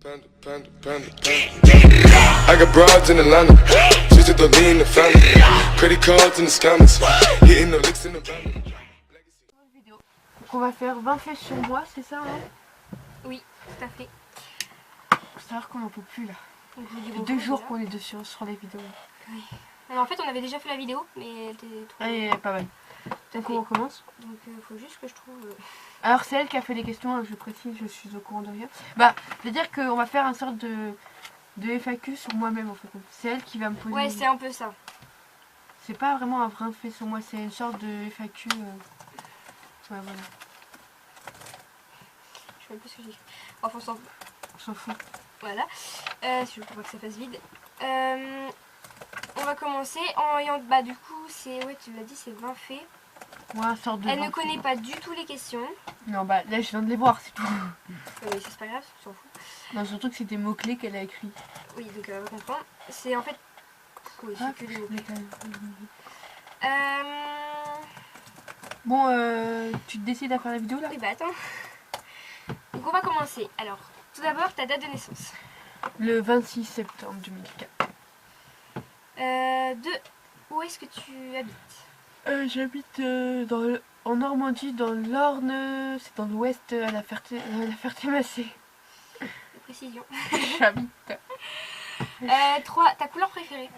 Panda, panda, panda, panda. I got broads in Atlanta, just to lean the family. Credit cards in the scammers, hitting the licks in the van. Donc on va faire 20 faits sur moi, c'est ça hein? Oui, tout à fait. Faut savoir qu'on n'en peut plus là. Donc, je vous dis Ça fait bonjour, 2 jours déjà. qu'on est dessus sur les vidéos. Oui. Alors, en fait, on avait déjà fait la vidéo, mais elle était trop... Elle est pas mal. Tout à Donc fait. on recommence. Donc, faut juste que je trouve... Alors c'est elle qui a fait les questions, hein, je précise, je suis au courant de rien. Bah, c'est-à-dire qu'on va faire un sorte de FAQ sur moi-même en fait. C'est elle qui va me poser... Ouais, c'est un peu ça. C'est pas vraiment un vrai fait sur moi, c'est une sorte de FAQ. Ouais, voilà. Je sais même plus ce que j'ai écrit. Enfin, On s'en fout. voilà. Si je veux pas que ça fasse vide. On va commencer en ayant... Bah, du coup, c'est... Ouais, tu l'as dit, c'est 20 faits. Ouais, un sorte de... Elle ne connaît pas du tout les questions. Non, bah là je viens de les voir, c'est tout. Mais c'est pas grave, tu t'en fous. Non, surtout que c'est des mots-clés qu'elle a écrits. Oui, donc elle va comprendre. C'est en fait... Oui, Ah, c'est que des mots-clés. Bon, tu te décides à faire la vidéo là? Oui, bah attends. Donc on va commencer. Alors, tout d'abord, ta date de naissance. Le 26 septembre 2004. Où est-ce que tu habites? J'habite en Normandie, dans l'Orne, c'est dans l'ouest, à la Ferté-Massé. De précision. J'habite. 3. Ta couleur préférée?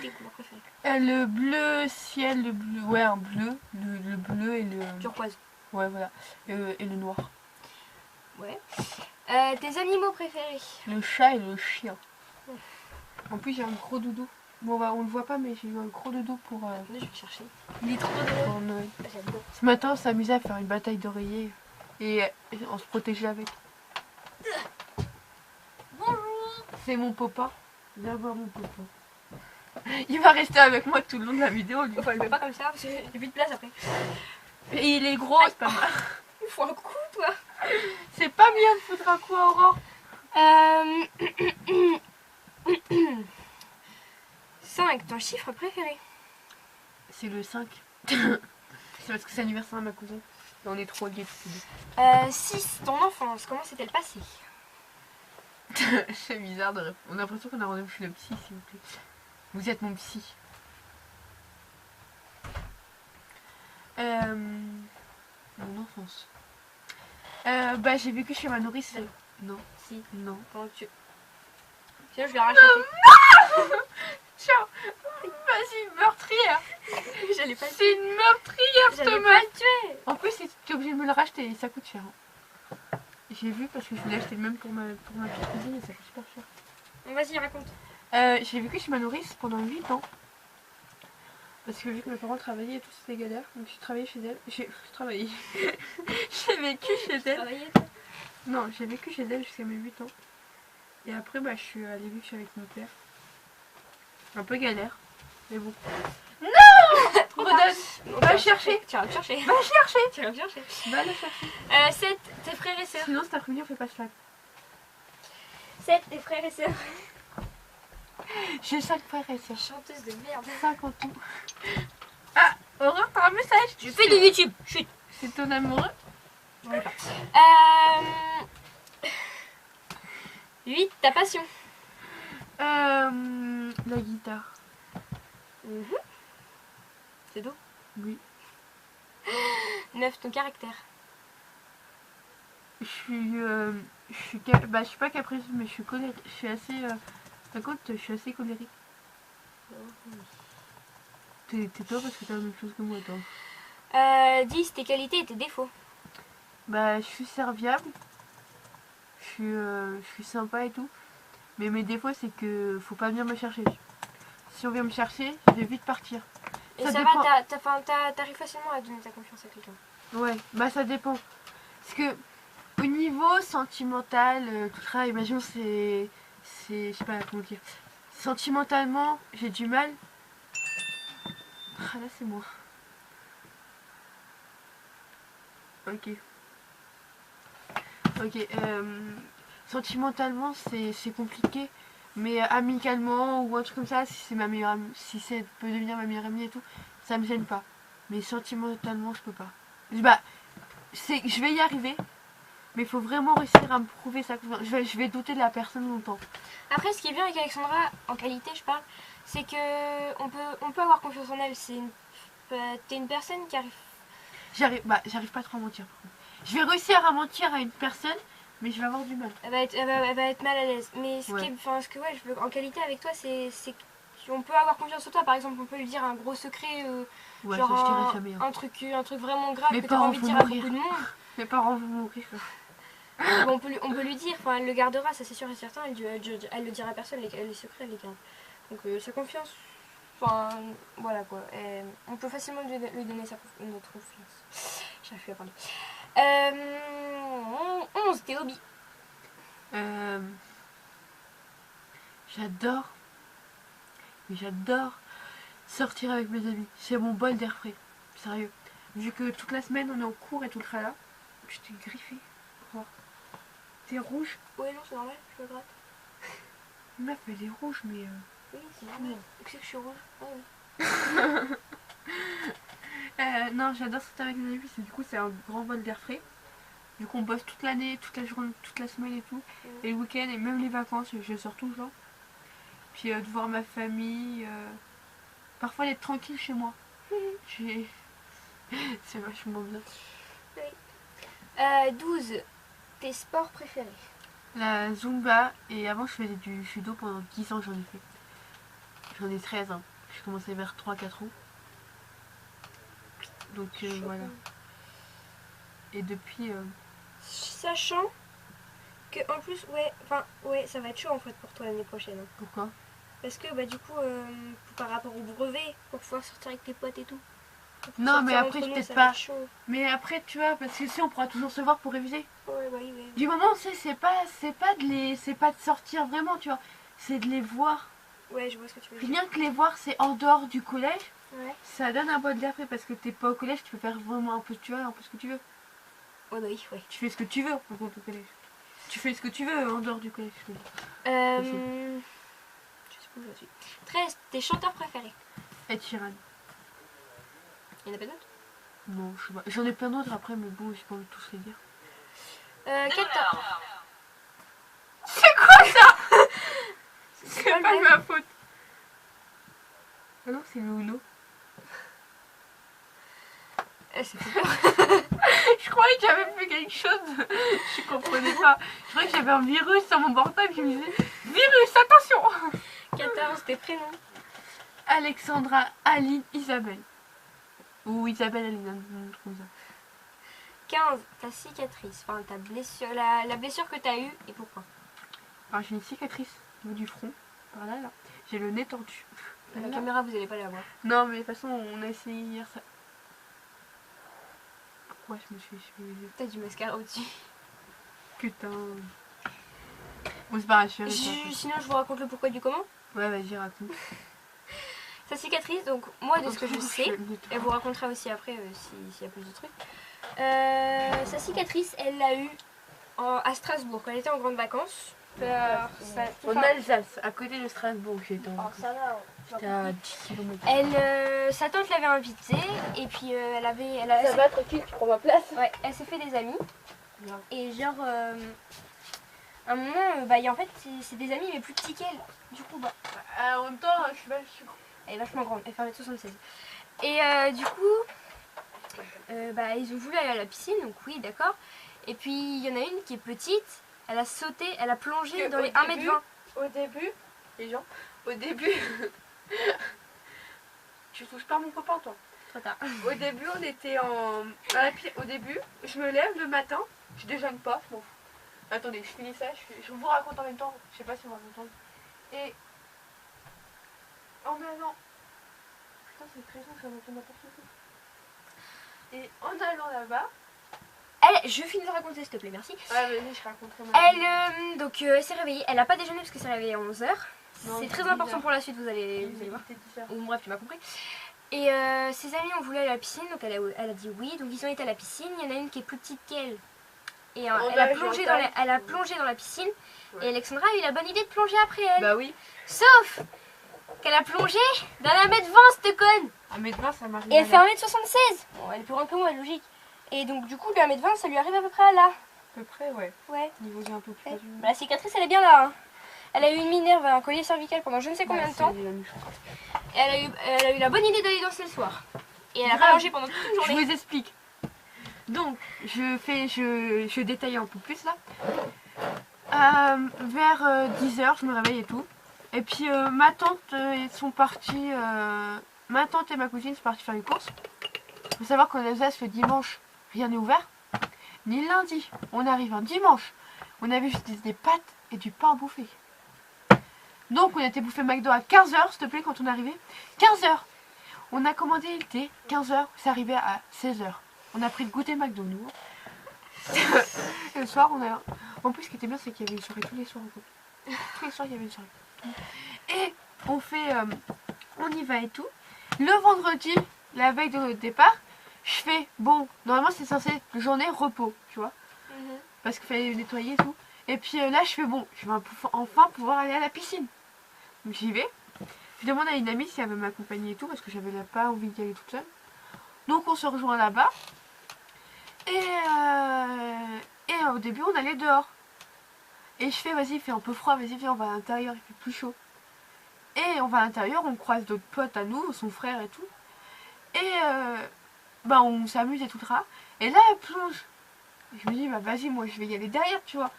Tes couleurs préférées? Le bleu ciel, le bleu, ouais, un bleu, le bleu et le... Turquoise. Ouais, voilà, et le noir. Ouais. Tes animaux préférés? Le chat et le chien. En plus, j'ai un gros doudou. Bon, bah, on le voit pas, mais j'ai eu un gros doudou pour... Je vais chercher. Il est trop drôle. pour Noël. J'adore. Ce matin, on s'amusait à faire une bataille d'oreillers et on se protégeait avec. Bonjour. C'est mon papa. Viens voir mon papa. Il va rester avec moi tout le long de la vidéo. Lui. Enfin, le mets pas comme ça, parce que j'ai plus de place après. Et il est gros, c'est pas mal. Il faut un coup, toi. C'est pas bien de foutre un coup à Aurore. 5. Ton chiffre préféré? C'est le 5. C'est parce que c'est l'anniversaire de ma cousine. Et on est trop liés tous les deux. 6. Ton enfance, comment s'est-elle passée? C'est bizarre de répondre. On a l'impression qu'on a rendez-vous chez le psy, s'il vous plaît. Vous êtes mon psy. Mon enfance. Bah j'ai vécu chez ma nourrice. Non. Si. Non. Pendant que tu... Sinon, je vais racheter. Tiens, vas-y, meurtrière. J'allais pas C'est une meurtrière, J'allais Thomas. pas le tuer. En plus, tu es obligé de me le racheter et ça coûte cher. J'ai vu parce que je voulais acheter le même pour ma petite cousine et ça coûte super cher. Vas-y, raconte. J'ai vécu chez ma nourrice pendant 8 ans. Parce que vu que mes parents travaillaient et tout, c'était galère. Donc j'ai travaillé chez elle. J'ai travaillé. J'ai vécu chez elle. Travailler, toi? Non, j'ai vécu chez elle jusqu'à mes 8 ans. Et après, bah, je suis allée vivre avec mon père. Un peu galère. Mais bon. Non Redonne. Va le chercher. Tu vas le chercher. Va le chercher. Tu vas le chercher. Va le chercher. 7. Tes frères et sœurs. Sinon cet après-midi on fait pas cela. 7. Tes frères et sœurs. J'ai 5 frères et sœurs. Chanteuse de merde. 5 en tout. Ah, Aurore, t'as un message. Je fais du YouTube. Chut. C'est ton amoureux. 8. Ta passion. La guitare. C'est doux. Oui. 9. Ton caractère. Je suis pas capricieuse mais je suis colérique. Je suis assez par contre je suis assez colérique. T'es toi parce que t'as la même chose que moi toi. 10. Tes qualités et tes défauts. Bah je suis serviable. Je suis sympa et tout. Mais mes défauts c'est que faut pas venir me chercher. Si on vient me chercher, je vais vite partir. Et Ça ça dépend. va, t'arrives facilement à donner ta confiance à quelqu'un. Ouais, bah ça dépend. Parce que au niveau sentimental, tout ça, imaginons je sais pas comment dire. Sentimentalement, j'ai du mal. Ah là c'est moi. Ok. Ok. Sentimentalement c'est compliqué. Mais amicalement ou un truc comme ça, si c'est ma meilleure amie, si ça peut devenir ma meilleure amie et tout, ça me gêne pas. Mais sentimentalement je peux pas. Bah, je vais y arriver. Mais il faut vraiment réussir à me prouver sa confiance. Je vais douter de la personne longtemps. Après, ce qui est bien avec Alexandra, en qualité, je parle, c'est que on peut avoir confiance en elle. T'es une personne qui arrive. J'arrive pas trop à mentir. Par contre. Je vais réussir à mentir à une personne, mais je vais avoir du mal. Elle va être mal à l'aise. Mais ce que je veux en qualité avec toi, c'est qu'on peut avoir confiance en toi. Par exemple, on peut lui dire un gros secret, Ouais, genre ça, je dirais jamais. un truc vraiment grave Mes que t'as pas parents envie de vont dire à mourir. beaucoup de monde. Mes parents vont mourir. Bon, on peut lui dire, enfin, elle le gardera, ça c'est sûr et certain. Elle le dira à personne, les secrets, elle les garde. Donc sa confiance, enfin, voilà quoi. On peut facilement lui donner notre confiance. J'arrive plus à parler. 11, tes hobbies. J'adore sortir avec mes amis. C'est mon bol d'air frais. Sérieux. Vu que toute la semaine on est en cours et tout le tralala, je t'ai griffé. Oh. T'es rouge. Ouais, non, c'est normal, je me gratte. Meuf, elle est rouge, mais. Oui, c'est normal. Tu sais que je suis rouge. Ah oui. Non, j'adore sortir avec mes amis. Du coup, c'est un grand bol d'air frais. Du coup, on bosse toute l'année, toute la journée, toute la semaine et tout. Et le week-end et même les vacances, je sors toujours. Puis de voir ma famille. Parfois d'être tranquille chez moi. C'est vachement bien. Oui. 12. Tes sports préférés. La Zumba, et avant je faisais du judo pendant 10 ans, j'en ai fait. J'en ai 13 ans. J'ai commencé vers 3-4 ans. Donc voilà. Et depuis... Sachant que en plus, ouais, ça va être chaud en fait pour toi l'année prochaine. Hein. Pourquoi? Parce que du coup, par rapport au brevet, pour pouvoir sortir avec tes potes et tout. Non, mais après peut-être pas. Chaud. Mais après tu vois, parce que si on pourra toujours se voir pour réviser. Ouais, oui. Du moment c'est pas de sortir vraiment, tu vois. C'est de les voir. Ouais, je vois ce que tu veux dire. Rien que les voir, c'est en dehors du collège. Ouais. Ça donne un bol d'air frais parce que t'es pas au collège, tu peux faire vraiment un peu, tu vois, un peu ce que tu veux. Ouais, bah oui, ouais. Tu fais ce que tu veux au collège. Tu fais ce que tu veux en dehors du collège. Je sais pas où je suis. 13. Tes chanteurs préférés. Ed Sheeran. Il y en a pas d'autres? Non, je sais pas. J'en ai plein d'autres après, mais bon, j'ai pas envie de tous les dire. 14. C'est quoi ça? C'est pas pas le de ma faute. Ah non, c'est le Uno. C'est fait peur. Je croyais que j'avais fait quelque chose. Je comprenais pas. Je croyais que j'avais un virus sur mon portable qui me disait virus, attention. 14. Tes prénoms. Alexandra, Aline, Isabelle. Ou Isabelle, Aline, un truc comme ça. 15. Ta cicatrice. Enfin, ta blessure. La blessure que t'as eue et pourquoi? Alors j'ai une cicatrice au niveau du front. Par là, là. J'ai le nez tordu. La caméra, vous allez pas la voir. Non, mais de toute façon, on a essayé hier ça. Pourquoi je me suis fait... T'as du mascara au-dessus. Putain. Bon, c'est pas grave, Sinon, je vous raconte le pourquoi du comment. Ouais, vas-y, raconte. Sa cicatrice, donc moi, de ce que je sais, elle vous racontera aussi après s'il y a plus de trucs. Sa cicatrice, elle l'a eue à Strasbourg, quand elle était en grande vacances. En Alsace, à côté de Strasbourg, j'étais en... ça va. J'étais à 10 km. Sa tante l'avait invitée et puis elle Ça va, tranquille, tu prends ma place. Ouais, elle s'est fait des amis. Et genre, à un moment, en fait, c'est des amis mais plus petits qu'elle. Du coup, en même temps, je suis elle est vachement grande, elle fait 1m76. Et du coup, ils ont voulu aller à la piscine, donc oui, d'accord. Et puis, il y en a une qui est petite, elle a sauté, elle a plongé dans les 1m20. Au début, les gens, au début... Tu touches pas mon copain, toi. Trop tard. Au début, on était au début, je me lève le matin, je déjeune pas, je m'en fous. Attendez, je finis ça, je vous raconte en même temps, je sais pas si on va m'entendre. Et... En allant... Putain, c'est présent, ça m'entend n'importe quoi. Et en allant là-bas... Je finis de raconter s'il te plaît, merci. Ouais, vas-y, je raconterai maintenant. Elle s'est réveillée, elle a pas déjeuné parce que s'est réveillée à 11h. C'est très important pour la suite, vous allez voir. Ou bref, tu m'as compris. Et ses amis ont voulu aller à la piscine, donc elle a dit oui. Donc ils ont été à la piscine, il y en a une qui est plus petite qu'elle. Et elle a plongé dans la piscine. Ouais. Et Alexandra a eu la bonne idée de plonger après elle. Bah oui. Sauf qu'elle a plongé dans la 1m20, cette conne. 1m20, ça m'arrive. Et elle fait 1m76. Bon, elle est plus grande que moi, logique. Et donc du coup, le 1m20, ça lui arrive à peu près à là. peu près, ouais. Ouais. Niveau j'ai un peu plus. La cicatrice, elle est bien là. Hein. Elle a eu une minerve, un collier cervical pendant je ne sais combien de temps. Et elle a eu la bonne idée d'aller danser le soir. Et elle a pas mangé pendant toute une Je journée. vous explique. Donc, je détaille un peu plus là. Vers 10h, je me réveille et tout. Et puis ma tante sont parties. Ma tante et ma cousine sont parties faire les courses. Il faut savoir qu'en Alsace, le dimanche, rien n'est ouvert. Ni le lundi. On arrive un dimanche. On avait juste des pâtes et du pain à bouffer. Donc on a été bouffer McDo à 15h, s'il te plaît, quand on est arrivé. 15h. On a commandé le thé, 15h, c'est arrivé à 16h. On a pris le goûter McDo, nous. Et le soir, on a... En plus, ce qui était bien, c'est qu'il y avait une soirée tous les soirs. Tous les soirs, il y avait une soirée. Et on fait... on y va et tout. Le vendredi, la veille de notre départ, je fais... Bon, normalement, c'est censé être journée repos, tu vois. Parce qu'il fallait nettoyer et tout. Et puis là, je fais bon, je vais enfin pouvoir aller à la piscine. Donc j'y vais. Je demande à une amie si elle veut m'accompagner et tout, parce que j'avais pas envie d'y aller toute seule. Donc on se rejoint là-bas. Et au début, on allait dehors. Et je fais, vas-y, il fait un peu froid, vas-y, viens, on va à l'intérieur, il fait plus chaud. Et on va à l'intérieur, on croise d'autres potes à nous, son frère et tout. Et bah on s'amuse et tout ça. Et là, elle plonge. Et je me dis, bah vas-y, moi je vais y aller derrière, tu vois.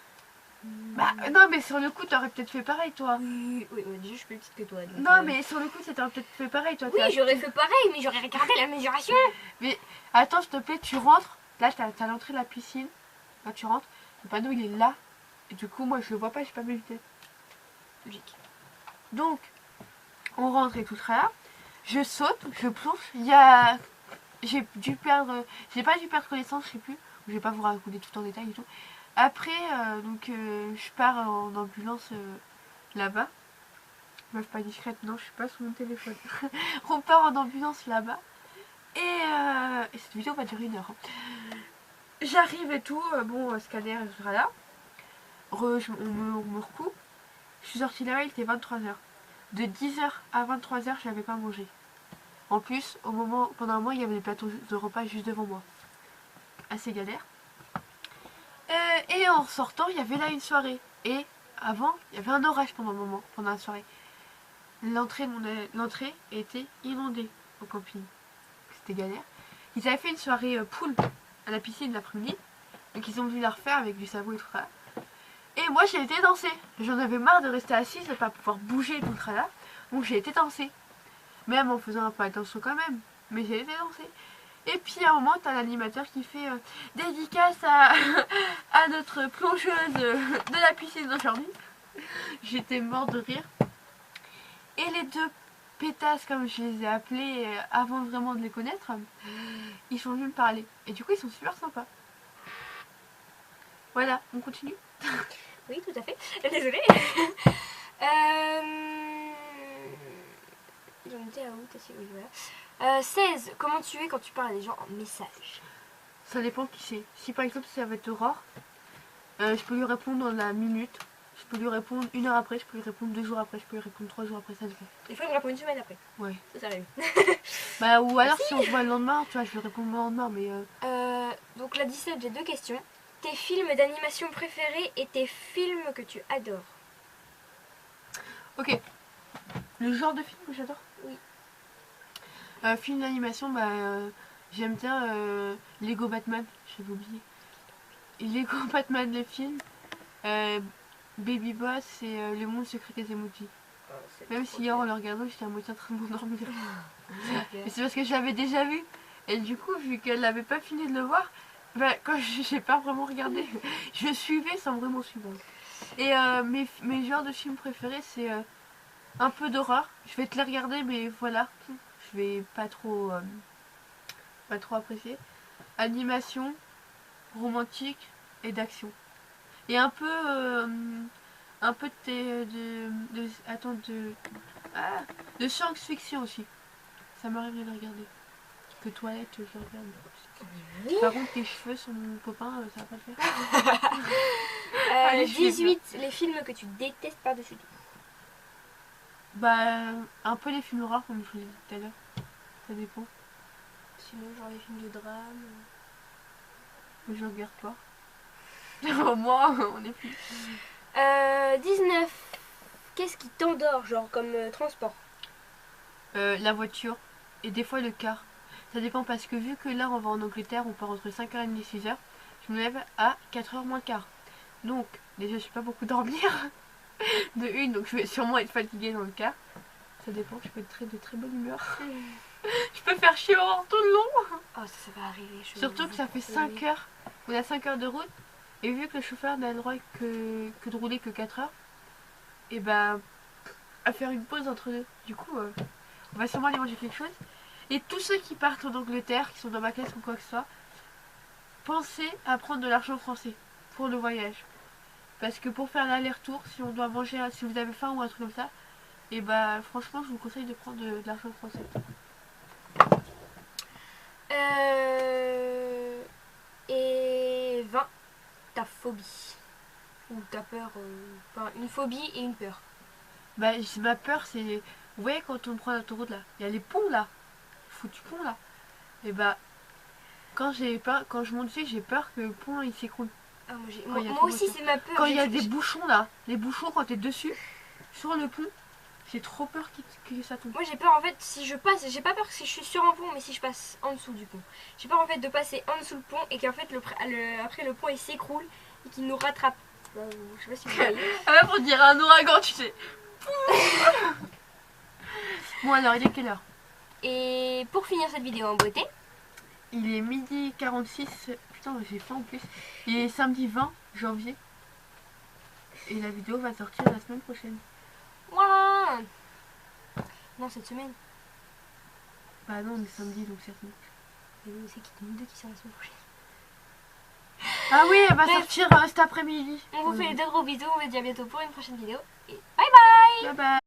Bah non, mais sur le coup, t'aurais peut-être fait pareil, toi. Oui, déjà je suis plus petite que toi. Donc, Non, mais sur le coup, ça t'aurait peut-être fait pareil, toi. oui, j'aurais fait pareil, mais j'aurais regardé la mesuration. Mais attends, s'il te plaît, tu rentres. Là, t'as l'entrée de la piscine. Là, tu rentres. Le panneau, il est là. Et du coup, moi, je le vois pas, j'ai pas médité. Logique. Donc, on rentre et tout ça. Je saute, je plonge. Il y a... J'ai pas dû perdre connaissance, je sais plus. Je vais pas vous raconter tout en détail et tout. Après, je pars en ambulance là-bas. Meuf pas discrète, non, je suis pas sur mon téléphone. On part en ambulance là-bas. Et cette vidéo va durer 1 heure. J'arrive et tout, scanner, et tout là. On me recoupe. Je suis sortie là-bas, il était 23h. De 10h à 23h, j'avais pas mangé. En plus, pendant un mois, il y avait des plateaux de repas juste devant moi. Assez galère. Et en sortant, il y avait là une soirée. Et avant, il y avait un orage pendant la soirée. L'entrée était inondée au camping. C'était galère. Ils avaient fait une soirée pool à la piscine l'après-midi. Donc ils ont voulu la refaire avec du savon et tout ça. Et moi j'ai été danser. J'en avais marre de rester assise, de pas pouvoir bouger tout ça là. Donc j'ai été danser. Même en faisant un peu attention quand même. Mais j'ai été danser. Et puis à un moment, t'as l'animateur qui fait dédicace à notre plongeuse de la piscine d'aujourd'hui. J'étais morte de rire. Et les deux pétasses, comme je les ai appelés avant vraiment de les connaître, ils sont venus me parler. Et du coup, ils sont super sympas. Voilà, on continue. Oui, tout à fait. Désolée. J'en étais à où? Oui, voilà. 16. Comment tu es quand tu parles à des gens en message? Ça dépend qui c'est. Si par exemple ça va être Aurore, je peux lui répondre dans la minute. Je peux lui répondre 1 heure après, je peux lui répondre 2 jours après, je peux lui répondre 3 jours après, ça dépend. Il faut me répondre 1 semaine après. Ouais. Ça arrive. Bah ou alors si on se voit le lendemain, tu vois, je lui réponds le lendemain, mais... Donc la 17, j'ai 2 questions. Tes films d'animation préférés et tes films que tu adores? Ok. Le genre de film que j'adore? Oui. Film d'animation, j'aime bien Lego Batman, j'avais oublié. Lego Batman le film, Baby Boss et Le Monde Secret des Emojis. Même si hier en le regardant j'étais à moitié en train de m'endormir. Et c'est parce que je l'avais déjà vu. Et du coup, vu qu'elle n'avait pas fini de le voir, quand j'ai pas vraiment regardé, je suivais sans vraiment suivre. Et mes genres de films préférés, c'est un peu d'horreur. Je vais te les regarder, mais voilà, je vais pas trop apprécier. Animation, romantique et d'action. Et un peu de science-fiction aussi. Ça m'arrive de le regarder. Que Toilette, je le regarde. Oui. Par contre, les cheveux sur mon copain, ça va pas le faire. Allez, 18. Les films que tu détestes par-dessus tout? Un peu les films rares, comme je vous l'ai dit tout à l'heure. Ça dépend. Sinon, genre les films de drame. Mais je regarde pas. Au moins, on est plus. 19. Qu'est-ce qui t'endort, genre comme transport? La voiture et des fois le car. Ça dépend parce que vu que là on va en Angleterre, on part entre 5h30 et 6h, je me lève à 4h moins le quart. Donc déjà je suis pas beaucoup dormir de une, donc je vais sûrement être fatiguée dans le car. Ça dépend, je peux être de très bonne humeur. Je peux faire chier tout le long. Oh, ça va arriver. Surtout que ça fait 5 heures. On a 5 heures de route. Et vu que le chauffeur n'a le droit que de rouler que 4 heures, et ben à faire une pause entre deux. Du coup, on va sûrement aller manger quelque chose. Et tous ceux qui partent en Angleterre, qui sont dans ma classe ou quoi que ce soit, pensez à prendre de l'argent français pour le voyage. Parce que pour faire l'aller-retour, si on doit manger, si vous avez faim ou un truc comme ça, et bah franchement je vous conseille de prendre de l'argent français. Et 20. Ta phobie. Ou ta peur. Enfin, une phobie et une peur. Bah ma peur c'est... Vous voyez quand on prend l'autoroute là, il y a les ponts là. Foutu pont là. Et bah quand je monte dessus, j'ai peur que le pont il s'écroule. Ah, moi aussi c'est ma peur. Quand il y a des bouchons là, les bouchons quand t'es dessus, sur le pont, j'ai trop peur que ça tombe. Moi j'ai peur en fait si je passe, j'ai pas peur si je suis sur un pont, mais si je passe en dessous du pont. J'ai peur en fait de passer en dessous le pont et qu'en fait après le pont il s'écroule et qu'il nous rattrape. Je sais pas si vous voyez. Ah ouais, pour dire un ouragan, tu sais. Bon alors, il est quelle heure? Et pour finir cette vidéo en beauté, il est 12h46. Putain, j'ai faim en plus. Il est samedi 20 janvier. Et la vidéo va sortir la semaine prochaine. voilà. Non, cette semaine. Bah non, on est samedi donc c'est la semaine prochaine. C'est qui nous deux qui sort la semaine prochaine? Ah oui, elle va sortir cet après-midi. On vous fait de gros bisous, on vous dit à bientôt pour une prochaine vidéo. Et bye bye. Bye bye.